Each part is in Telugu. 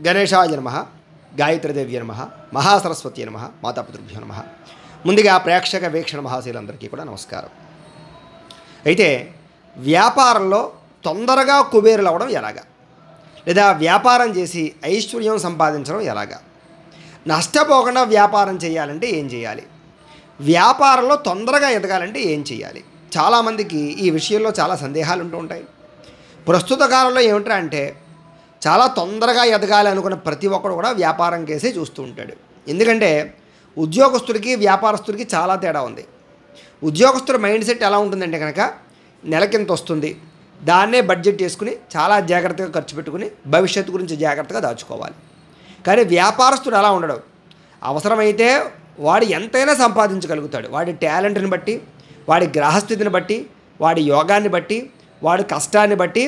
గణేశాయ నమః, గాయత్రీదేవ్య నమః, మహాసరస్వతి నమః, మాతాపితృభ్యో నమః. ముందుగా ప్రేక్షక వీక్షణ మహాశీలందరికీ కూడా నమస్కారం. అయితే వ్యాపారంలో తొందరగా కుబేరులు అవ్వడం ఎలాగా, లేదా వ్యాపారం చేసి ఐశ్వర్యం సంపాదించడం ఎలాగా, నష్టపోకుండా వ్యాపారం చేయాలంటే ఏం చేయాలి, వ్యాపారంలో తొందరగా ఎదగాలంటే ఏం చేయాలి? చాలామందికి ఈ విషయంలో చాలా సందేహాలు ఉంటూ ఉంటాయి. ప్రస్తుత కాలంలో ఏమిటంటే అంటే చాలా తొందరగా ఎదగాలి అనుకున్న ప్రతి ఒక్కడు కూడా వ్యాపారం కేసే చూస్తూ ఉంటాడు. ఎందుకంటే ఉద్యోగస్తుడికి వ్యాపారస్తుడికి చాలా తేడా ఉంది. ఉద్యోగస్తుడి మైండ్ సెట్ ఎలా ఉంటుందంటే కనుక నెలకింత వస్తుంది, దాన్నే బడ్జెట్ చేసుకుని చాలా జాగ్రత్తగా ఖర్చు పెట్టుకుని భవిష్యత్తు గురించి జాగ్రత్తగా దాచుకోవాలి. కానీ వ్యాపారస్తుడు అలా ఉండడు. అవసరమైతే వాడు ఎంతైనా సంపాదించగలుగుతాడు. వాడి టాలెంట్ని బట్టి, వాడి గ్రహస్థితిని బట్టి, వాడి యోగాన్ని బట్టి, వాడి కష్టాన్ని బట్టి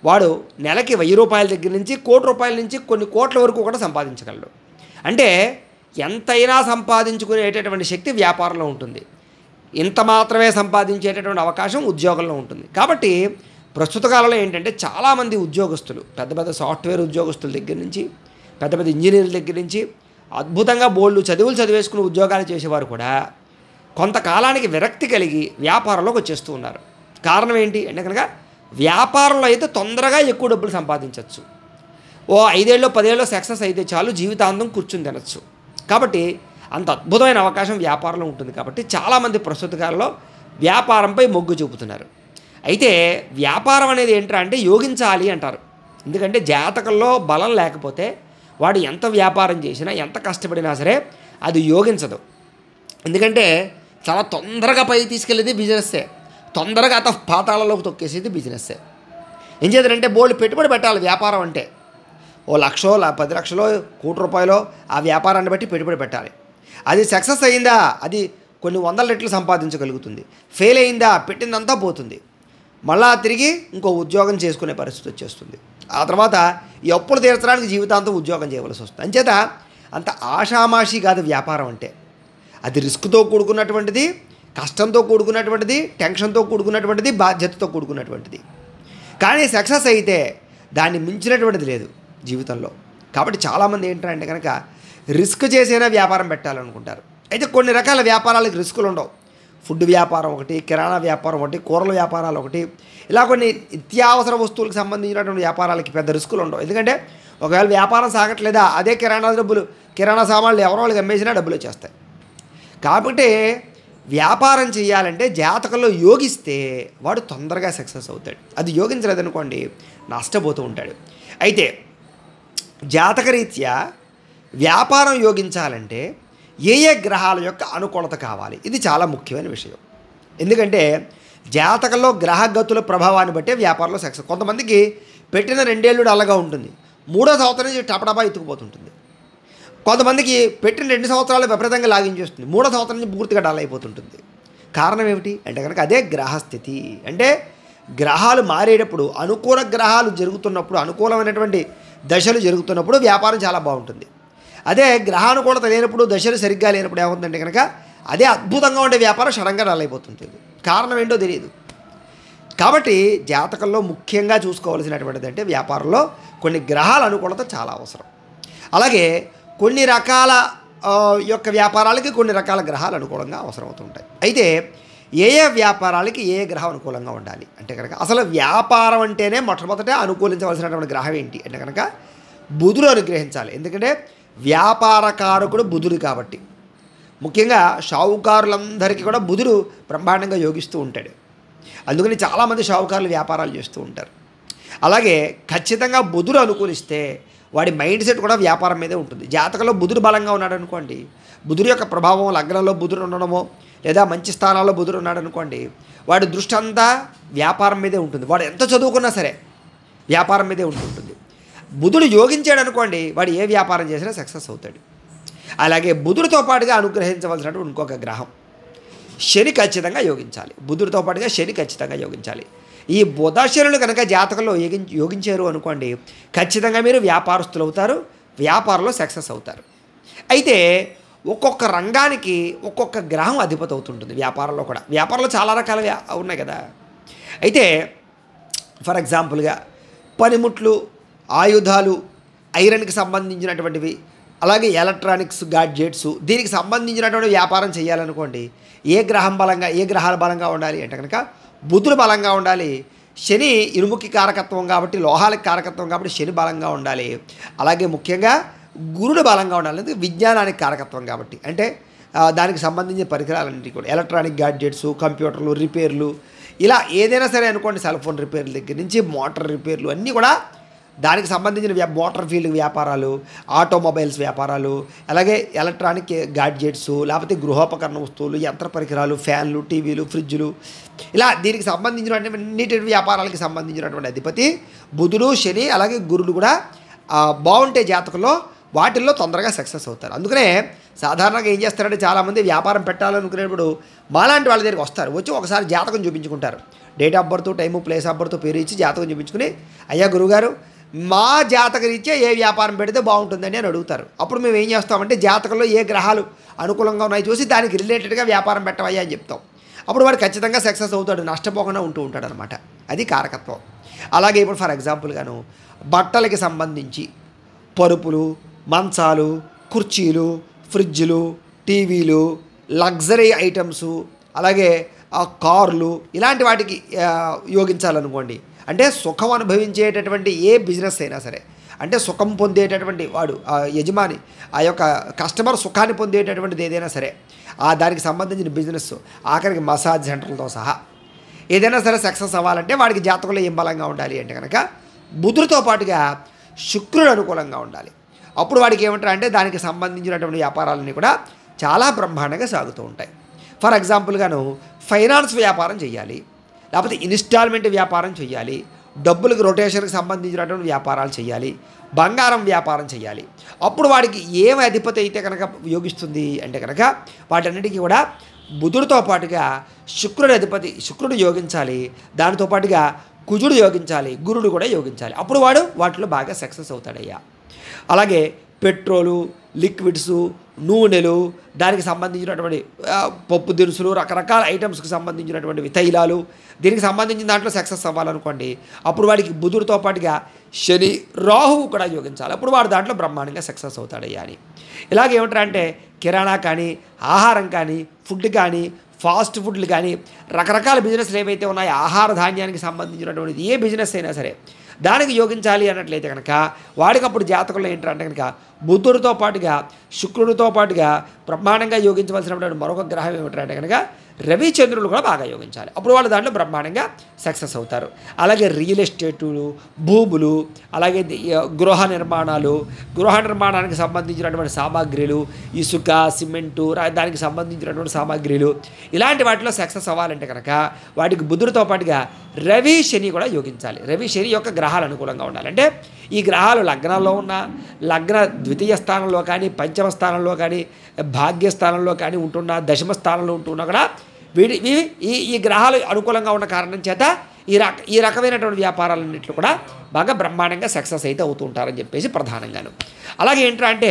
వాడు నెలకి 1000 రూపాయల దగ్గర నుంచి ₹1,00,00,000 నుంచి కొన్ని కోట్ల వరకు కూడా సంపాదించగలడు. అంటే ఎంతైనా సంపాదించుకునేటటువంటి శక్తి వ్యాపారంలో ఉంటుంది. ఇంత మాత్రమే సంపాదించేటటువంటి అవకాశం ఉద్యోగంలో ఉంటుంది. కాబట్టి ప్రస్తుత కాలంలో ఏంటంటే చాలామంది ఉద్యోగస్తులు, పెద్ద పెద్ద సాఫ్ట్వేర్ ఉద్యోగస్తుల దగ్గర నుంచి, పెద్ద పెద్ద ఇంజనీర్ల దగ్గర నుంచి అద్భుతంగా బోల్డు చదువులు చదివేసుకుని ఉద్యోగాలు చేసేవారు కూడా కొంతకాలానికి విరక్తి కలిగి వ్యాపారంలోకి వచ్చేస్తూ ఉన్నారు. కారణం ఏంటి అంటే కనుక వ్యాపారంలో అయితే తొందరగా ఎక్కువ డబ్బులు సంపాదించవచ్చు. 5 ఏళ్ళు 10 ఏళ్ళు సక్సెస్ అయితే చాలు, జీవితాంతం కూర్చుని తినచ్చు. కాబట్టి అంత అద్భుతమైన అవకాశం వ్యాపారంలో ఉంటుంది. కాబట్టి చాలామంది ప్రస్తుత కాలంలో వ్యాపారంపై మొగ్గు చూపుతున్నారు. అయితే వ్యాపారం అనేది ఏంటంటే అంటే యోగించాలి అంటారు. ఎందుకంటే జాతకంలో బలం లేకపోతే వాడు ఎంత వ్యాపారం చేసినా, ఎంత కష్టపడినా సరే అది యోగించదు. ఎందుకంటే చాలా తొందరగా పైకి తీసుకెళ్ళేది బిజినెస్సే, తొందరగా పాతాళంలోకి తొక్కేసేది బిజినెస్సే. ఏం చేద్దారంటే బోల్డ్ పెట్టుబడి పెట్టాలి. వ్యాపారం అంటే ₹1,00,000 10 లక్షలు ₹1,00,00,000 ఆ వ్యాపారాన్ని బట్టి పెట్టుబడి పెట్టాలి. అది సక్సెస్ అయిందా అది కొన్ని 100 రెట్లు సంపాదించగలుగుతుంది. ఫెయిల్ అయిందా పెట్టిందంతా పోతుంది. మళ్ళా తిరిగి ఇంకో ఉద్యోగం చేసుకునే పరిస్థితి వచ్చేస్తుంది. ఆ తర్వాత ఈ అప్పులు తీర్చడానికి జీవితాంతం ఉద్యోగం చేయవలసి వస్తుంది. అంచేత అంత ఆషామాషి కాదు వ్యాపారం అంటే. అది రిస్క్తో కూడుకున్నటువంటిది, కష్టంతో కూడుకున్నటువంటిది, టెన్షన్తో కూడుకున్నటువంటిది, బాధ్యతతో కూడుకున్నటువంటిది. కానీ సక్సెస్ అయితే దాన్ని మించినటువంటిది లేదు జీవితంలో. కాబట్టి చాలామంది ఏంటంటే కనుక రిస్క్ చేసైనా వ్యాపారం పెట్టాలనుకుంటారు. అయితే కొన్ని రకాల వ్యాపారాలకు రిస్కులు ఉండవు. ఫుడ్ వ్యాపారం ఒకటి, కిరాణా వ్యాపారం ఒకటి, కూరల వ్యాపారాలు ఒకటి, ఇలా కొన్ని నిత్యావసర వస్తువులకు సంబంధించినటువంటి వ్యాపారాలకి పెద్ద రిస్కులు ఉండవు. ఎందుకంటే ఒకవేళ వ్యాపారం సాగట్లేదా అదే కిరాణా సామాన్లు ఎవరో వాళ్ళకి అమ్మేసినా డబ్బులు వచ్చేస్తాయి. కాబట్టి వ్యాపారం చేయాలంటే జాతకంలో యోగిస్తే వాడు తొందరగా సక్సెస్ అవుతాడు. అది యోగించలేదనుకోండి నష్టపోతూ ఉంటాడు. అయితే జాతకరీత్యా వ్యాపారం యోగించాలంటే ఏ గ్రహాల యొక్క అనుకూలత కావాలి, ఇది చాలా ముఖ్యమైన విషయం. ఎందుకంటే జాతకంలో గ్రహగతుల ప్రభావాన్ని బట్టే వ్యాపారంలో సక్సెస్. కొంతమందికి పెట్టిన 2 ఏళ్ళు అల్లగా ఉంటుంది, 3వ సంవత్సరం నుంచి టపటపా ఎత్తుకుపోతుంటుంది. కొంతమందికి పెట్టిన 2 సంవత్సరాలు విపరీతంగా లాగించేస్తుంది, 3వ సంవత్సరం నుంచి పూర్తిగా డల్ అయిపోతుంటుంది. కారణం ఏమిటి అంటే కనుక అదే గ్రహస్థితి. అంటే గ్రహాలు మారేటప్పుడు, అనుకూల గ్రహాలు జరుగుతున్నప్పుడు, అనుకూలమైనటువంటి దశలు జరుగుతున్నప్పుడు వ్యాపారం చాలా బాగుంటుంది. అదే గ్రహానుకూలత లేనప్పుడు, దశలు సరిగ్గా లేనప్పుడు ఏమవుతుందంటే కనుక అదే అద్భుతంగా ఉండే వ్యాపారం సడన్గా డల్ అయిపోతుంటుంది. కారణం ఏంటో తెలియదు. కాబట్టి జాతకంలో ముఖ్యంగా చూసుకోవాల్సినటువంటిది అంటే వ్యాపారంలో కొన్ని గ్రహాల అనుకూలత చాలా అవసరం. అలాగే కొన్ని రకాల యొక్క వ్యాపారాలకి కొన్ని రకాల గ్రహాలు అనుకూలంగా అవసరం అవుతుంటాయి. అయితే ఏ వ్యాపారాలకి ఏ గ్రహం అనుకూలంగా ఉండాలి అంటే కనుక అసలు వ్యాపారం అంటేనే మొట్టమొదట అనుకూలించవలసినటువంటి గ్రహం ఏంటి అంటే కనుక బుధుడు అనుగ్రహించాలి. ఎందుకంటే వ్యాపారకారకుడు బుధుడు కాబట్టి ముఖ్యంగా షావుకారులందరికీ కూడా బుధుడు బ్రహ్మాండంగా యోగిస్తూ ఉంటాడు. అందుకని చాలామంది షావుకారులు వ్యాపారాలు చేస్తూ ఉంటారు. అలాగే ఖచ్చితంగా బుధుడు అనుకూలిస్తే వాడి మైండ్ సెట్ కూడా వ్యాపారం మీదే ఉంటుంది. జాతకంలో బుధుడు బలంగా ఉన్నాడు అనుకోండి, బుధుడు యొక్క ప్రభావం లగ్నంలో బుధుడు ఉండడమో లేదా మంచి స్థానాల్లో బుధుడు ఉన్నాడు అనుకోండి, వాడి దృష్టి అంతా వ్యాపారం మీదే ఉంటుంది. వాడు ఎంత చదువుకున్నా సరే వ్యాపారం మీదే ఉంటుంటుంది. బుధుడు యోగించాడు అనుకోండి, వాడు ఏ వ్యాపారం చేసినా సక్సెస్ అవుతాడు. అలాగే బుధుడితో పాటుగా అనుగ్రహించవలసినటువంటి ఇంకొక గ్రహం శని ఖచ్చితంగా యోగించాలి. బుధుడితో పాటుగా శని ఖచ్చితంగా యోగించాలి. ఈ బుధ శనులు కనుక జాతకంలో యోగించారు అనుకోండి, ఖచ్చితంగా మీరు వ్యాపారస్తులు అవుతారు, వ్యాపారంలో సక్సెస్ అవుతారు. అయితే ఒక్కొక్క రంగానికి ఒక్కొక్క గ్రహం అధిపతి అవుతుంటుంది. వ్యాపారంలో కూడా, వ్యాపారంలో చాలా రకాల ఉన్నాయి కదా. అయితే ఫర్ ఎగ్జాంపుల్గా పనిముట్లు, ఆయుధాలు, ఐరన్కి సంబంధించినటువంటివి, అలాగే ఎలక్ట్రానిక్స్ గాడ్జెట్స్, దీనికి సంబంధించినటువంటి వ్యాపారం చేయాలనుకోండి, ఏ గ్రహాలు బలంగా ఉండాలి అంటే కనుక బుధుడు బలంగా ఉండాలి. శని ఇనుముకి కారకత్వం కాబట్టి, లోహాలకి కారకత్వం కాబట్టి శని బలంగా ఉండాలి. అలాగే ముఖ్యంగా గురుడు బలంగా ఉండాలి, విజ్ఞానానికి కారకత్వం కాబట్టి. అంటే దానికి సంబంధించిన పరికరాలన్నింటి కూడా ఎలక్ట్రానిక్ గాడ్జెట్స్, కంప్యూటర్లు, రిపేర్లు, ఇలా ఏదైనా సరే అనుకోండి, సెల్ ఫోన్ రిపేర్ల దగ్గర నుంచి మోటార్ రిపేర్లు అన్నీ కూడా దానికి సంబంధించిన మోటార్ ఫీల్డ్ వ్యాపారాలు, ఆటోమొబైల్స్ వ్యాపారాలు, అలాగే ఎలక్ట్రానిక్ గాడ్జెట్స్, లేకపోతే గృహోపకరణ వస్తువులు, యంత్ర పరికరాలు, ఫ్యాన్లు, టీవీలు, ఫ్రిడ్జ్లు, ఇలా దీనికి సంబంధించినటువంటి వ్యాపారాలకి సంబంధించినటువంటి అధిపతి బుధుడు, శని, అలాగే గురుడు కూడా బాగుంటే జాతకంలో వాటిల్లో తొందరగా సక్సెస్ అవుతారు. అందుకనే సాధారణంగా ఏం చేస్తారంటే చాలామంది వ్యాపారం పెట్టాలనుకునేప్పుడు మాలాంటి వాళ్ళ దగ్గరికి వస్తారు, వచ్చి ఒకసారి జాతకం చూపించుకుంటారు. Date of birth, time, place of birth పేరు ఇచ్చి జాతకం చూపించుకుని, అయ్యా గురుగారు మా జాతక రీత్యా ఏ వ్యాపారం పెడితే బాగుంటుందని అని అడుగుతారు. అప్పుడు మేము ఏం చేస్తామంటే జాతకంలో ఏ గ్రహాలు అనుకూలంగా ఉన్నాయో చూసి దానికి రిలేటెడ్గా వ్యాపారం పెట్టవయ్యా అని చెప్తాం. అప్పుడు వాడు ఖచ్చితంగా సక్సెస్ అవుతాడు, నష్టపోకుండా ఉంటూ ఉంటాడు అనమాట. అది కారకత్వం. అలాగే ఇప్పుడు ఫర్ ఎగ్జాంపుల్గాను బట్టలకి సంబంధించి పరుపులు, మంచాలు, కుర్చీలు, ఫ్రిడ్జ్లు, టీవీలు, లగ్జరీ ఐటమ్స్, అలాగే కార్లు, ఇలాంటి వాటికి యోగించాలనుకోండి. అంటే సుఖం అనుభవించేటటువంటి ఏ బిజినెస్ అయినా సరే, అంటే సుఖం పొందేటటువంటి వాడు యజమాని, ఆ యొక్క కస్టమర్ సుఖాన్ని పొందేటటువంటిది ఏదైనా సరే, దానికి సంబంధించిన బిజినెస్, ఆఖరికి మసాజ్ సెంటర్లతో సహా ఏదైనా సరే సక్సెస్ అవ్వాలంటే వాడికి జాతకంలో ఏం బలంగా ఉండాలి అంటే కనుక బుధుడితో పాటుగా శుక్రుడు అనుకూలంగా ఉండాలి. అప్పుడు వాడికి ఏమంటారు అంటే దానికి సంబంధించినటువంటి వ్యాపారాలన్నీ కూడా చాలా బ్రహ్మాండంగా సాగుతూ ఉంటాయి. ఫర్ ఎగ్జాంపుల్గాను ఫైనాన్స్ వ్యాపారం చేయాలి, లేకపోతే ఇన్స్టాల్మెంట్ వ్యాపారం చేయాలి, డబ్బులకు రొటేషన్కి సంబంధించినటువంటి వ్యాపారాలు చేయాలి, బంగారం వ్యాపారం చేయాలి. అప్పుడు వాడికి ఏమి అధిపతి అయితే కనుక యోగిస్తుంది అంటే కనుక వాటన్నిటికీ కూడా బుధుడితో పాటుగా శుక్రుడు యోగించాలి, దానితో పాటుగా కుజుడు యోగించాలి, గురుడు కూడా యోగించాలి. అప్పుడు వాడు వాటిలో బాగా సక్సెస్ అవుతాడయ్యా. అలాగే పెట్రోలు, లిక్విడ్స్, నూనెలు, దానికి సంబంధించినటువంటి పప్పు దినుసులు, రకరకాల ఐటమ్స్కి సంబంధించినటువంటి తైలాలు, దీనికి సంబంధించిన దాంట్లో సక్సెస్ అవ్వాలనుకోండి, అప్పుడు వాడికి బుధుడితో పాటుగా శని, రాహువు కూడా యోగించాలి. అప్పుడు వాడు దాంట్లో బ్రహ్మాండంగా సక్సెస్ అవుతాడయ్యా అని. ఇలాగేమంటారంటే కిరాణా కానీ, ఆహారం కానీ, ఫుడ్ కానీ, ఫాస్ట్ ఫుడ్లు కానీ, రకరకాల బిజినెస్లు ఏవైతే ఉన్నాయో ఆహార ధాన్యానికి సంబంధించినటువంటిది ఏ బిజినెస్ అయినా సరే దానికి యోగించాలి అన్నట్లయితే కనుక వాడికి అప్పుడు జాతకంలో ఏంటంటే కనుక బుధుడితో పాటుగా శుక్రుడితో పాటుగా బ్రహ్మాండంగా యోగించవలసినటువంటి మరొక గ్రహం ఏమిటంటే కనుక రవిచంద్రులు కూడా బాగా యోగించాలి. అప్పుడు వాళ్ళు దాంట్లో బ్రహ్మాండంగా సక్సెస్ అవుతారు. అలాగే రియల్ ఎస్టేటులు, భూములు, అలాగే గృహ నిర్మాణానికి సంబంధించినటువంటి సామాగ్రిలు, ఇసుక, సిమెంటు, దానికి సంబంధించినటువంటి సామాగ్రిలు, ఇలాంటి వాటిలో సక్సెస్ అవ్వాలంటే కనుక వాటికి బుధుడితో పాటుగా రవి, శని కూడా యోగించాలి. రవి, శని యొక్క గ్రహాలు అనుకూలంగా ఉండాలి. అంటే ఈ గ్రహాలు లగ్నాల్లో ఉన్న, లగ్న ద్వితీయ స్థానంలో కానీ, పంచమ స్థానంలో కానీ, భాగ్యస్థానంలో కానీ ఉంటున్నా, దశమ స్థానంలో ఉంటున్నా కూడా ఈ గ్రహాలు అనుకూలంగా ఉన్న కారణం చేత ఈ రకమైనటువంటి వ్యాపారాలన్నింటిలో కూడా బాగా బ్రహ్మాండంగా సక్సెస్ అయితే అవుతూ ఉంటారని చెప్పేసి ప్రధానంగాను. అలాగే ఏంటంటే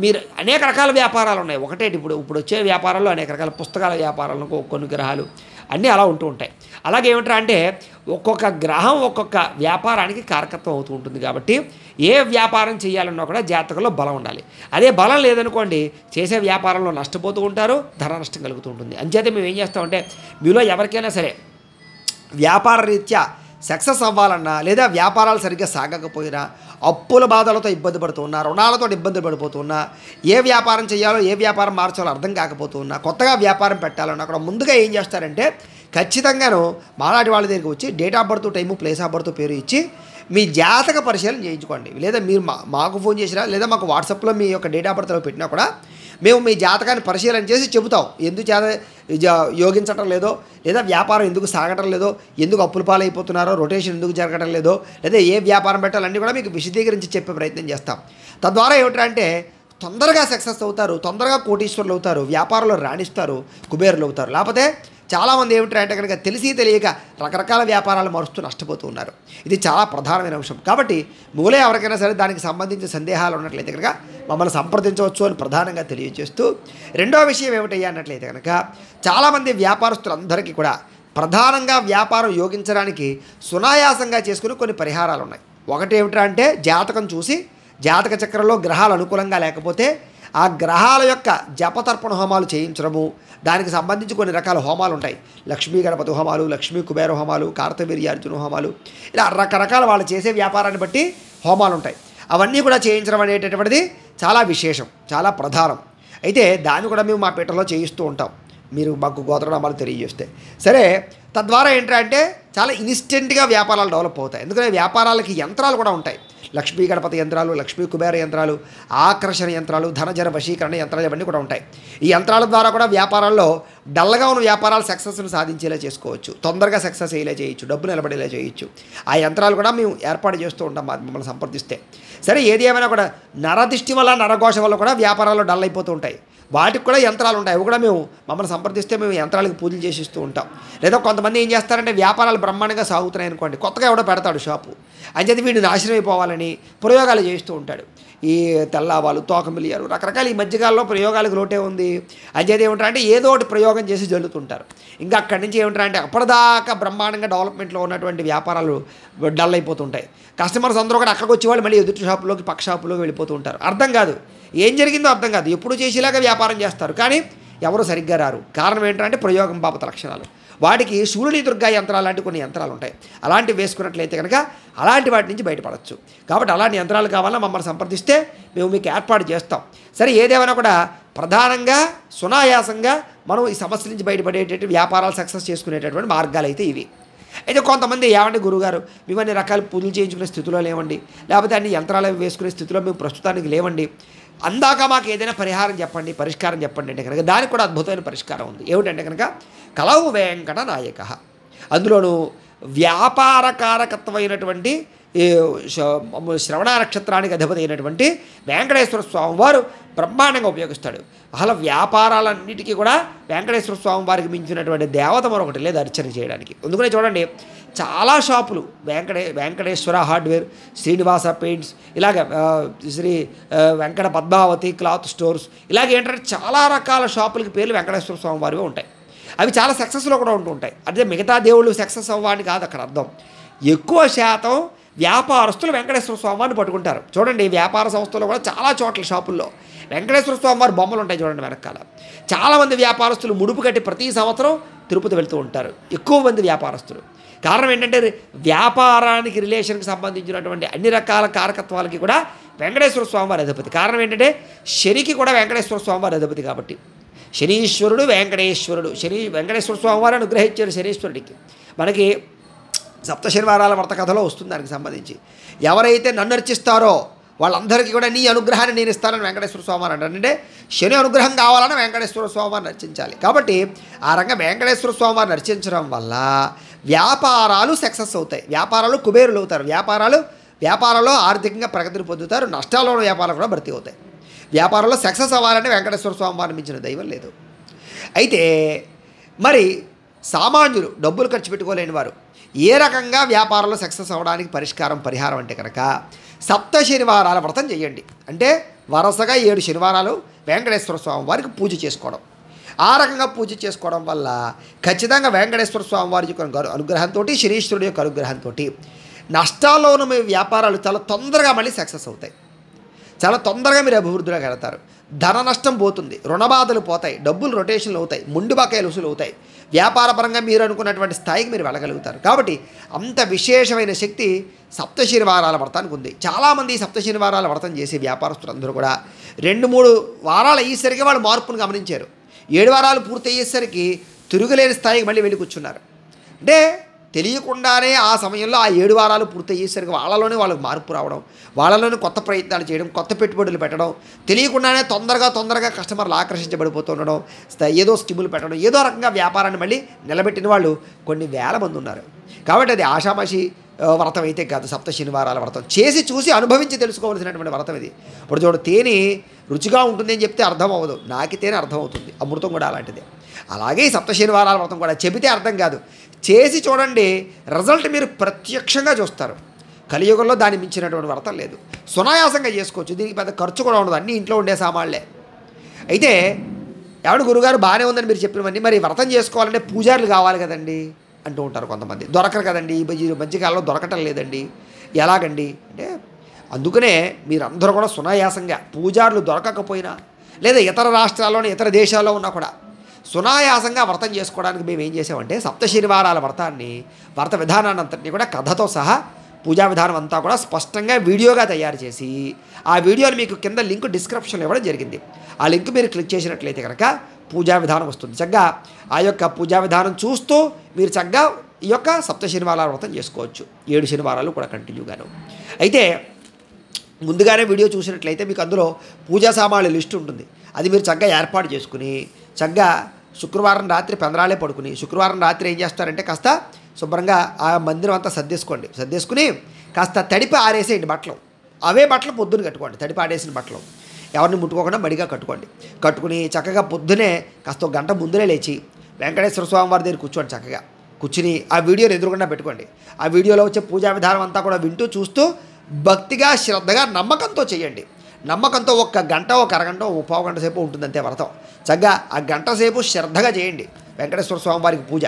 మీరు అనేక రకాల వ్యాపారాలు ఉన్నాయి. ఒకటే ఇప్పుడు వచ్చే వ్యాపారాల్లో అనేక రకాల పుస్తకాల వ్యాపారాలకు కొన్ని గ్రహాలు అన్నీ అలా ఉంటూ ఉంటాయి. అలాగే ఏమిట్రా అంటే ఒక్కొక్క గ్రహం ఒక్కొక్క వ్యాపారానికి కారకత్వం అవుతూ ఉంటుంది. కాబట్టి ఏ వ్యాపారం చేయాలన్నా కూడా జాతకంలో బలం ఉండాలి. అదే బలం లేదనుకోండి చేసే వ్యాపారంలో నష్టపోతూ ఉంటారు, ధన నష్టం కలుగుతూ ఉంటుంది. అంచేత మేము ఏం చేస్తామంటే మీలో ఎవరికైనా సరే వ్యాపార రీత్యా సక్సెస్ అవ్వాలన్నా, లేదా వ్యాపారాలు సరిగ్గా సాగకపోయినా, అప్పుల బాధలతో ఇబ్బంది పడుతున్నా, రుణాలతో ఇబ్బంది పడిపోతున్నా, ఏ వ్యాపారం చేయాలో ఏ వ్యాపారం మార్చాలో అర్థం కాకపోతున్నా, కొత్తగా వ్యాపారం పెట్టాలన్నా కూడా ముందుగా ఏం చేస్తారంటే ఖచ్చితంగాను మాలాంటి వాళ్ళ దగ్గరికి వచ్చి date of birth, time, place of birth పేరు ఇచ్చి మీ జాతక పరిశీలన చేయించుకోండి. లేదా మీరు మాకు ఫోన్ చేసినా, లేదా మాకు వాట్సాప్లో మీ యొక్క డేట్ ఆఫ్ బర్త్లో పెట్టినా కూడా మేము మీ జాతకాన్ని పరిశీలన చేసి చెబుతాం. ఎందుకు యోగించటం లేదో, లేదా వ్యాపారం ఎందుకు సాగటం లేదో, ఎందుకు అప్పుల పాలైపోతున్నారో, రొటేషన్ ఎందుకు జరగటం లేదో, లేదా ఏ వ్యాపారం పెట్టాలన్నీ కూడా మీకు విశదీకరించి చెప్పే ప్రయత్నం చేస్తాం. తద్వారా ఏమిటంటే తొందరగా సక్సెస్ అవుతారు, తొందరగా కోటీశ్వరులు అవుతారు, వ్యాపారంలో రాణిస్తారు, కుబేరులు అవుతారు. లేకపోతే చాలామంది ఏమిటంటే కనుక తెలిసి తెలియక రకరకాల వ్యాపారాలు మరుస్తూ నష్టపోతూ ఉన్నారు. ఇది చాలా ప్రధానమైన అంశం. కాబట్టి మూలే ఎవరికైనా సరే దానికి సంబంధించిన సందేహాలు ఉన్నట్లయితే కనుక మమ్మల్ని సంప్రదించవచ్చు అని ప్రధానంగా తెలియజేస్తూ, రెండో విషయం ఏమిటయ్యా అన్నట్లయితే కనుక చాలామంది వ్యాపారస్తులందరికీ కూడా ప్రధానంగా వ్యాపారం యోగించడానికి సునాయాసంగా చేసుకుని కొన్ని పరిహారాలు ఉన్నాయి. ఒకటి ఏమిటా అంటే జాతకం చూసి జాతక చక్రంలో గ్రహాలు అనుకూలంగా లేకపోతే ఆ గ్రహాల యొక్క జపతర్పణ హోమాలు చేయించడము, దానికి సంబంధించి కొన్ని రకాల హోమాలు ఉంటాయి. లక్ష్మీ గణపతి హోమాలు, లక్ష్మీ కుబేర హోమాలు, కార్తవీర్యార్జున హోమాలు, ఇలా రకరకాల వాళ్ళు చేసే వ్యాపారాన్ని బట్టి హోమాలు ఉంటాయి. అవన్నీ కూడా చేయించడం అనేటటువంటిది చాలా విశేషం, చాలా ప్రధానం. అయితే దాన్ని కూడా మేము మా పీఠంలో చేయిస్తూ ఉంటాం, మీరు మాకు గోత్రనామాలు తెలియజేస్తే. సరే, తద్వారా ఏంటంటే చాలా ఇన్స్టెంట్గా వ్యాపారాలు డెవలప్ అవుతాయి. ఎందుకంటే వ్యాపారాలకి యంత్రాలు కూడా ఉంటాయి. లక్ష్మీ గణపతి యంత్రాలు, లక్ష్మీ కుబేర యంత్రాలు, ఆకర్షణ యంత్రాలు, ధనజన వశీకరణ యంత్రాలు, ఇవన్నీ కూడా ఉంటాయి. ఈ యంత్రాల ద్వారా కూడా వ్యాపారాల్లో డల్గా ఉన్న వ్యాపారాలు సక్సెస్ను సాధించేలా చేసుకోవచ్చు, తొందరగా సక్సెస్ అయ్యేలా చేయొచ్చు, డబ్బు నిలబడేలా చేయొచ్చు. ఆ యంత్రాలు కూడా మేము ఏర్పాటు చేస్తూ ఉంటాం మమ్మల్ని సంప్రదిస్తే. సరే, ఏది ఏమైనా కూడా నరదిష్టి వల్ల, నరఘోష వల్ల కూడా వ్యాపారాలు డల్ అయిపోతూ ఉంటాయి. వాటికి కూడా యంత్రాలు ఉంటాయి. అవి కూడా మమ్మల్ని సంప్రదిస్తే మేము యంత్రాలకు పూజలు చేసిస్తూ ఉంటాం. లేదా కొంతమంది ఏం చేస్తారంటే వ్యాపారాలు బ్రహ్మాండంగా సాగుతున్నాయి అనుకోండి, కొత్తగా ఎవడో పెడతాడు షాపు, అంచేది వీడు నాశనం అయిపోవాలని ప్రయోగాలు చేస్తూ ఉంటాడు. ఈ తెల్లావాలు, తోకమిలియారు, రకరకాల ఈ మధ్యకాలంలో ప్రయోగాలకు లోటే ఉంది. అంచేది ఏమిటంటే ఏదో ఒకటి ప్రయోగం చేసి జల్లుతుంటారు. ఇంకా అక్కడి నుంచి ఏమిటంటే అప్పటిదాకా బ్రహ్మాండంగా డెవలప్మెంట్లో ఉన్నటువంటి వ్యాపారాలు డల్ అయిపోతుంటాయి. కస్టమర్స్ అందరూ కూడా అక్కడికి వచ్చేవాళ్ళు మళ్ళీ ఎదుటి షాపులోకి, పక్క షాపులోకి వెళ్ళిపోతూ ఉంటారు. అర్థం కాదు, ఏం జరిగిందో అర్థం కాదు, ఎప్పుడు చేసేలాగా వ్యాపారం చేస్తారు, కానీ ఎవరు సరిగ్గా రారు. కారణం ఏంటంటే ప్రయోగం బాపత లక్షణాలు. వాటికి శూలిని దుర్గా యంత్రాలు లాంటి కొన్ని యంత్రాలు ఉంటాయి. అలాంటివి వేసుకున్నట్లయితే కనుక అలాంటి వాటి నుంచి బయటపడవచ్చు. కాబట్టి అలాంటి యంత్రాలు కావాలన్నా మమ్మల్ని సంప్రదిస్తే మేము మీకు ఏర్పాటు చేస్తాం. సరే, ఏదేమైనా కూడా ప్రధానంగా సునాయాసంగా మనం ఈ సమస్య నుంచి బయటపడేటటువంటి వ్యాపారాలు సక్సెస్ చేసుకునేటటువంటి మార్గాలు అయితే ఇవి. అయితే కొంతమంది ఏమంటే గురుగారు, మేము అన్ని రకాల పూజలు చేయించుకునే స్థితిలో లేవండి, లేకపోతే అన్ని యంత్రాలు వేసుకునే స్థితిలో మేము ప్రస్తుతానికి లేవండి, అందాక మాకు ఏదైనా పరిహారం చెప్పండి, పరిష్కారం చెప్పండి అంటే కనుక దానికి కూడా అద్భుతమైన పరిష్కారం ఉంది. ఏమిటంటే కనుక కలవు వెంకట నాయక, అందులోనూ వ్యాపారకారకత్వమైనటువంటి శ్రవణ నక్షత్రానికి అధిపతి అయినటువంటి వెంకటేశ్వర స్వామి వారు బ్రహ్మాండంగా ఉపయోగిస్తాడు. అసలు వ్యాపారాలన్నిటికీ కూడా వెంకటేశ్వర స్వామి వారికి మించినటువంటి దేవత మరొకటి లేదు అర్చన చేయడానికి. అందుకనే చూడండి, చాలా షాపులు వెంకటేశ్వర హార్డ్వేర్, శ్రీనివాస పెయింట్స్, ఇలాగ శ్రీ వెంకట పద్మావతి క్లాత్ స్టోర్స్, ఇలాగ ఏంటంటే చాలా రకాల షాపులకి పేర్లు వెంకటేశ్వర స్వామి వారివి ఉంటాయి. అవి చాలా సక్సెస్లో కూడా ఉంటూ ఉంటాయి. అదే మిగతా దేవుళ్ళు సక్సెస్ అవ్వాలని కాదు అక్కడ అర్థం. ఎక్కువ శాతం వ్యాపారస్తులు వెంకటేశ్వర స్వామివారిని పట్టుకుంటారు. చూడండి, వ్యాపార సంస్థల్లో కూడా చాలా చోట్ల షాపుల్లో వెంకటేశ్వర స్వామివారి బొమ్మలు ఉంటాయి చూడండి వెనకాల. చాలామంది వ్యాపారస్తులు ముడుపు కట్టి ప్రతి సంవత్సరం తిరుపతి వెళ్తూ ఉంటారు, ఎక్కువ మంది వ్యాపారస్తులు. కారణం ఏంటంటే వ్యాపారానికి రిలేషన్కి సంబంధించినటువంటి అన్ని రకాల కారకత్వాలకి కూడా వెంకటేశ్వర స్వామివారి అధిపతి. కారణం ఏంటంటే శనికి కూడా వెంకటేశ్వర స్వామివారి అధిపతి కాబట్టి. శనీశ్వరుడు వెంకటేశ్వరుడు, వెంకటేశ్వర స్వామివారు అనుగ్రహించారు శనీశ్వరుడికి. మనకి సప్త శనివారాల వ్రత కథలో వస్తుంది దానికి సంబంధించి. ఎవరైతే నన్ను అర్చిస్తారో వాళ్ళందరికీ కూడా నీ అనుగ్రహాన్ని నేను ఇస్తానని వెంకటేశ్వర స్వామివారు అంటారు. అంటే శని అనుగ్రహం కావాలన్నా వెంకటేశ్వర స్వామివారిని అర్చించాలి. కాబట్టి ఆ రంగం వెంకటేశ్వర స్వామివారిని అర్చించడం వల్ల వ్యాపారాలు సక్సెస్ అవుతాయి, వ్యాపారాలు కుబేరులు అవుతారు, వ్యాపారంలో ఆర్థికంగా ప్రగతిని పొందుతారు, నష్టాల్లో ఉన్న వ్యాపారాలు కూడా భర్తీ అవుతాయి. వ్యాపారంలో సక్సెస్ అవ్వాలంటే వెంకటేశ్వర స్వామివారిని మించిన దైవం లేదు. అయితే మరి సామాన్యులు డబ్బులు ఖర్చు పెట్టుకోలేని వారు ఏ రకంగా వ్యాపారంలో సక్సెస్ అవ్వడానికి పరిహారం అంటే కనుక సప్త శనివారాల వ్రతం చేయండి. అంటే వరుసగా 7 శనివారాలు వెంకటేశ్వర స్వామి వారికి పూజ చేసుకోవడం. ఆ రకంగా పూజ చేసుకోవడం వల్ల ఖచ్చితంగా వెంకటేశ్వర స్వామి వారి యొక్క అనుగ్రహంతో, శనీశ్వరుడి యొక్క అనుగ్రహంతో నష్టాల్లో ఉన్న మీ వ్యాపారాలు చాలా తొందరగా మళ్ళీ సక్సెస్ అవుతాయి. చాలా తొందరగా మీరు అభివృద్ధిలోకి వెళతారు. ధన నష్టం పోతుంది, రుణబాధలు పోతాయి, డబ్బులు రొటేషన్లు అవుతాయి, ముందు బకాయిలు వసూలు అవుతాయి. వ్యాపారపరంగా మీరు అనుకున్నటువంటి స్థాయికి మీరు వెళ్ళగలుగుతారు. కాబట్టి అంత విశేషమైన శక్తి సప్త శనివారాల వ్రతానికి ఉంది. చాలామంది సప్త శనివారాల వ్రతం చేసే వ్యాపారస్తులు అందరూ కూడా 2-3 వారాలు అయ్యేసరికి వాళ్ళు మార్పును గమనించారు. 7 వారాలు పూర్తి అయ్యేసరికి తిరుగులేని స్థాయికి మళ్ళీ వెళ్ళి కూర్చున్నారు. అంటే తెలియకుండానే ఆ సమయంలో ఆ 7 వారాలు పూర్తి అయ్యేసరికి వాళ్ళలోనే వాళ్ళకి మార్పు రావడం, వాళ్ళలోనే కొత్త ప్రయత్నాలు చేయడం, కొత్త పెట్టుబడులు పెట్టడం, తెలియకుండానే తొందరగా కస్టమర్లు ఆకర్షించబడిపోతుండడం, ఏదో స్కీములు పెట్టడం, ఏదో రకంగా వ్యాపారాన్ని మళ్ళీ నిలబెట్టిన వాళ్ళు కొన్ని వేల మంది ఉన్నారు. కాబట్టి అది ఆషామాషి వ్రతం అయితే కాదు. సప్త శనివారాల వ్రతం చేసి చూసి అనుభవించి తెలుసుకోవాల్సినటువంటి వ్రతం ఇది. ఇప్పుడు చూడు, తేనె రుచిగా ఉంటుంది అని చెప్తే అర్థం అవ్వదు, నాకితేనే అర్థం అవుతుంది. అమృతం కూడా అలాంటిదే. అలాగే ఈ సప్త శనివారాల వ్రతం కూడా చెబితే అర్థం కాదు, చేసి చూడండి, రిజల్ట్ మీరు ప్రత్యక్షంగా చూస్తారు. కలియుగంలో దాన్ని మించినటువంటి వ్రతం లేదు. సునాయాసంగా చేసుకోవచ్చు, దీనికి పెద్ద ఖర్చు కూడా ఉండదు, అన్నీ ఇంట్లో ఉండే సామాన్లే. అయితే ఎవడు గురుగారు బాగానే ఉందని మీరు చెప్పినవన్నీ, మరి వ్రతం చేసుకోవాలంటే పూజారులు కావాలి కదండి అంటూ ఉంటారు కొంతమంది. దొరకరు కదండి, ఈ మధ్యకాలంలో దొరకటం లేదండి, ఎలాగండి అంటే అందుకనే మీరందరూ కూడా సునాయాసంగా పూజారులు దొరకకపోయినా లేదా ఇతర రాష్ట్రాల్లోని ఇతర దేశాల్లో ఉన్నా కూడా సునాయాసంగా వ్రతం చేసుకోవడానికి మేము ఏం చేసామంటే సప్త శనివారాల వ్రత విధానాన్ని అంతటినీ కూడా కథతో సహా పూజా విధానం అంతా కూడా స్పష్టంగా వీడియోగా తయారు చేసి ఆ వీడియోని మీకు కింద లింక్ డిస్క్రిప్షన్లో ఇవ్వడం జరిగింది. ఆ లింక్ మీరు క్లిక్ చేసినట్లయితే కనుక పూజా విధానం వస్తుంది. చక్కగా ఆ యొక్క పూజా విధానం చూస్తూ మీరు చక్కగా ఈ యొక్క సప్త శనివారాల వ్రతం చేసుకోవచ్చు. 7 శనివారాలు కూడా కంటిన్యూగాను. అయితే ముందుగానే వీడియో చూసినట్లయితే మీకు అందులో పూజా సామాన్ల లిస్ట్ ఉంటుంది. అది మీరు చక్కగా ఏర్పాటు చేసుకుని చక్కగా శుక్రవారం రాత్రి పెందరాలే పడుకుని శుక్రవారం రాత్రి ఏం చేస్తారంటే కాస్త శుభ్రంగా ఆ మందిరం అంతా సర్దేసుకుని కాస్త తడిపి ఆరేసేయండి బట్టలు. అవే బట్టలు పొద్దున కట్టుకోండి. తడిపి ఆడేసిన బట్టలు ఎవరిని ముట్టుకోకుండా మడిగా కట్టుకుని చక్కగా పొద్దునే కాస్త ఒక గంట ముందునే లేచి వెంకటేశ్వర స్వామి వారి దగ్గర కూర్చోండి. చక్కగా కూర్చుని ఆ వీడియోని ఎదురుకుండా పెట్టుకోండి. ఆ వీడియోలో వచ్చే పూజా విధానం అంతా కూడా వింటూ చూస్తూ భక్తిగా శ్రద్ధగా నమ్మకంతో చేయండి. నమ్మకంతో ఒక గంట ఒక అరగంట ఒక పావు గంట సేపు ఉంటుందంతే వ్రతం. చక్కగా ఆ గంట సేపు శ్రద్ధగా చేయండి వెంకటేశ్వర స్వామి వారికి పూజ.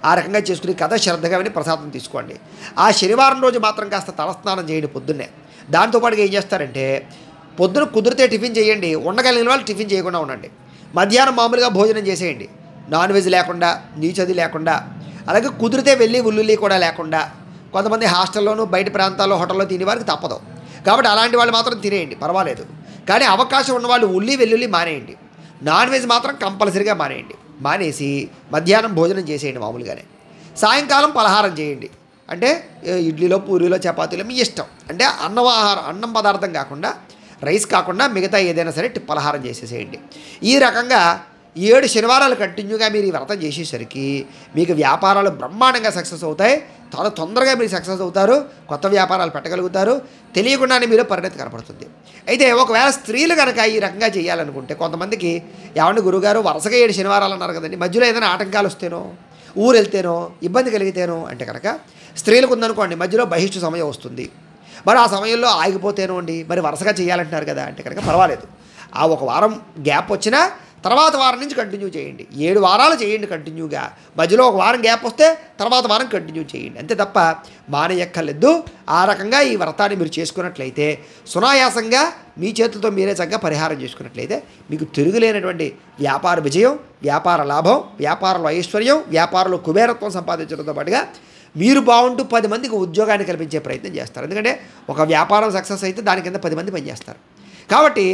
ఆ రకంగా చేసుకుని కథ శ్రద్ధగా విని ప్రసాదం తీసుకోండి. ఆ శనివారం రోజు మాత్రం కాస్త తలస్నానం చేయండి పొద్దున్నే. దాంతోపాటుగా ఏం చేస్తారంటే పొద్దున కుదిరితే టిఫిన్ చేయండి. ఉండగలిగిన వాళ్ళు టిఫిన్ చేయకుండా ఉండండి. మధ్యాహ్నం మామూలుగా భోజనం చేసేయండి. నాన్ వెజ్ లేకుండా నీచది లేకుండా అలాగే కుదిరితే వెళ్ళి ఉల్లుల్లి కూడా లేకుండా. కొంతమంది హాస్టల్లోనూ బయట ప్రాంతాల్లో హోటల్లో తినే వారికి తప్పదు కాబట్టి అలాంటి వాళ్ళు మాత్రం తినేయండి, పర్వాలేదు. కానీ అవకాశం ఉన్నవాళ్ళు ఉల్లి వెల్లుల్లి మానేయండి. నాన్ వెజ్ మాత్రం కంపల్సరీగా మానేయండి. మానేసి మధ్యాహ్నం భోజనం చేసేయండి మామూలుగానే. సాయంకాలం పలహారం చేయండి. అంటే ఇడ్లీలో పూరీలో చపాతీలో మీ ఇష్టం. అంటే అన్నం పదార్థం కాకుండా రైస్ కాకుండా మిగతా ఏదైనా సరే పలహారం చేసేసేయండి. ఈ రకంగా 7 శనివారాలు కంటిన్యూగా మీరు ఈ వ్రతం చేసేసరికి మీకు వ్యాపారాలు బ్రహ్మాండంగా సక్సెస్ అవుతాయి. చాలా తొందరగా మీరు సక్సెస్ అవుతారు. కొత్త వ్యాపారాలు పెట్టగలుగుతారు. తెలియకుండానే మీలో పరిణతి కనపడుతుంది. అయితే ఒకవేళ స్త్రీలు కనుక ఈ రకంగా చేయాలనుకుంటే కొంతమందికి ఏమంటే గురుగారు వరుసగా 7 శనివారాలు అన్నారు కదండి, మధ్యలో ఏదైనా ఆటంకాలు వస్తేనో ఊరు వెళ్తేనో ఇబ్బంది కలిగితేనో అంటే కనుక స్త్రీలకు ఉందనుకోండి మధ్యలో బహిష్టు సమయం వస్తుంది. మరి ఆ సమయంలో ఆగిపోతేనో అండి మరి వరుసగా చేయాలంటున్నారు కదా అంటే కనుక పర్వాలేదు. ఆ ఒక వారం గ్యాప్ వచ్చినా తర్వాత వారం నుంచి కంటిన్యూ చేయండి. 7 వారాలు చేయండి కంటిన్యూగా. మధ్యలో ఒక వారం గ్యాప్ వస్తే తర్వాత వారం కంటిన్యూ చేయండి. అంతే తప్ప మానేయక్కర్లేదు. ఆ రకంగా ఈ వ్రతాన్ని మీరు చేసుకున్నట్లయితే సునాయాసంగా మీ చేతులతో మీరే చక్కగా పరిహారం చేసుకున్నట్లయితే మీకు తిరుగులేనటువంటి వ్యాపార విజయం, వ్యాపార లాభం, వ్యాపారంలో ఐశ్వర్యం, వ్యాపారంలో కుబేరత్వం సంపాదించడంతో పాటుగా మీరు బాగుంటూ 10 మందికి ఉద్యోగాన్ని కల్పించే ప్రయత్నం చేస్తారు. ఎందుకంటే ఒక వ్యాపారం సక్సెస్ అయితే దాని కింద 10 మంది పనిచేస్తారు. కాబట్టి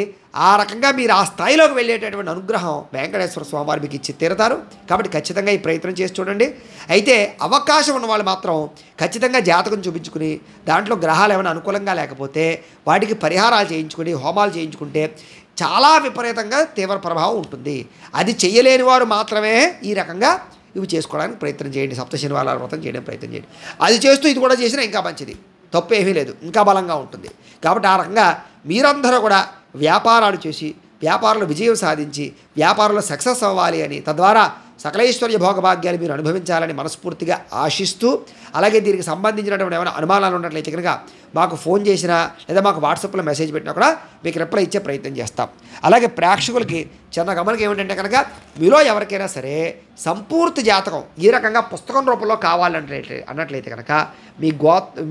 ఆ రకంగా మీరు ఆ స్థాయిలోకి వెళ్ళేటటువంటి అనుగ్రహం వెంకటేశ్వర స్వామి వారు మీకు ఇచ్చి తీరుతారు. కాబట్టి ఖచ్చితంగా ఈ ప్రయత్నం చేసి చూడండి. అయితే అవకాశం ఉన్న వాళ్ళు మాత్రం ఖచ్చితంగా జాతకం చూపించుకుని దాంట్లో గ్రహాలు ఏమైనా అనుకూలంగా లేకపోతే వాటికి పరిహారాలు చేయించుకుని హోమాలు చేయించుకుంటే చాలా విపరీతంగా తీవ్ర ప్రభావం ఉంటుంది. అది చేయలేని వారు మాత్రమే ఈ రకంగా ఇవి చేసుకోవడానికి ప్రయత్నం చేయండి. సప్త శనివారాల వ్రతం చేయడానికి ప్రయత్నం చేయండి. అది చేస్తూ ఇది కూడా చేసినా ఇంకా మంచిది, తప్పు ఏమీ లేదు, ఇంకా బలంగా ఉంటుంది. కాబట్టి ఆ రకంగా మీరందరూ కూడా వ్యాపారాలు చేసి వ్యాపారంలో విజయం సాధించి వ్యాపారంలో సక్సెస్ అవ్వాలి అని తద్వారా సకలైశ్వర్య భోగభాగ్యాలు మీరు అనుభవించాలని మనస్ఫూర్తిగా ఆశిస్తూ అలాగే దీనికి సంబంధించినటువంటి ఏమైనా అనుమానాలు ఉన్నట్లయితే కనుక మాకు ఫోన్ చేసినా లేదా మాకు వాట్సాప్లో మెసేజ్ పెట్టినా కూడా మీకు రిప్లై ఇచ్చే ప్రయత్నం చేస్తాం. అలాగే ప్రేక్షకులకి చిన్న గమనిక ఏమిటంటే కనుక మీలో ఎవరికైనా సరే సంపూర్తి జాతకం ఈ రకంగా పుస్తకం రూపంలో అన్నట్లయితే కనుక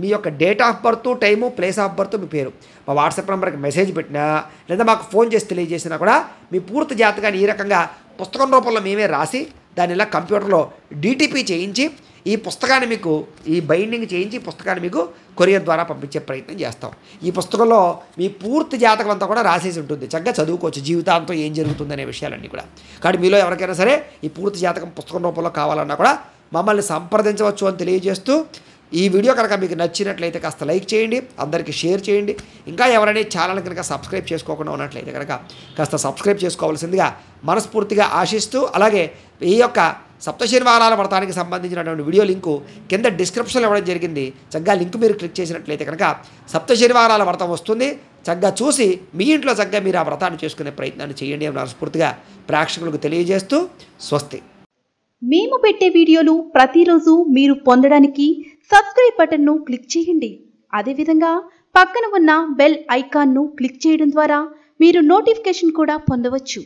మీ యొక్క date of birth, time, place of birth, మీ పేరు మా వాట్సాప్ నెంబర్కి మెసేజ్ పెట్టినా లేదా మాకు ఫోన్ చేసి తెలియజేసినా కూడా మీ పూర్తి జాతకాన్ని ఈ రకంగా పుస్తకం రూపంలో మేమే రాసి దాన్ని ఇలా కంప్యూటర్లో DTP చేయించి ఈ పుస్తకాన్ని మీకు ఈ బైండింగ్ చేయించి పుస్తకాన్ని మీకు కొరియర్ ద్వారా పంపించే ప్రయత్నం చేస్తాం. ఈ పుస్తకంలో మీ పూర్తి జాతకం అంతా కూడా రాసేసి ఉంటుంది. చక్కగా చదువుకోవచ్చు జీవితాంతం ఏం జరుగుతుందనే విషయాలన్నీ కూడా. కాబట్టి మీలో ఎవరికైనా సరే ఈ పూర్తి జాతకం పుస్తకం రూపంలో కావాలన్నా కూడా మమ్మల్ని సంప్రదించవచ్చు అని తెలియజేస్తూ ఈ వీడియో కనుక మీకు నచ్చినట్లయితే కాస్త లైక్ చేయండి, అందరికీ షేర్ చేయండి. ఇంకా ఎవరైనా ఛానల్ కనుక సబ్స్క్రైబ్ చేసుకోకుండా ఉన్నట్లయితే కనుక కాస్త సబ్స్క్రైబ్ చేసుకోవాల్సిందిగా మనస్ఫూర్తిగా ఆశిస్తూ అలాగే ఈ యొక్క సప్త శనివారాల వ్రతానికి సంబంధించినటువంటి వీడియో లింకు కింద డిస్క్రిప్షన్లో ఇవ్వడం జరిగింది. చక్కగా లింక్ మీరు క్లిక్ చేసినట్లయితే కనుక సప్త శనివారాల వ్రతం వస్తుంది. చక్కగా చూసి మీ ఇంట్లో చక్కగా మీరు ఆ వ్రతాన్ని చేసుకునే ప్రయత్నాన్ని చేయండి అని మనస్ఫూర్తిగా ప్రేక్షకులకు తెలియజేస్తూ స్వస్తి. మేము పెట్టే వీడియోలు ప్రతిరోజు మీరు పొందడానికి సబ్స్క్రైబ్ బటన్ను క్లిక్ చేయండి. అదేవిధంగా పక్కన ఉన్న బెల్ ఐకాన్ను క్లిక్ చేయడం ద్వారా మీరు నోటిఫికేషన్ కూడా పొందవచ్చు.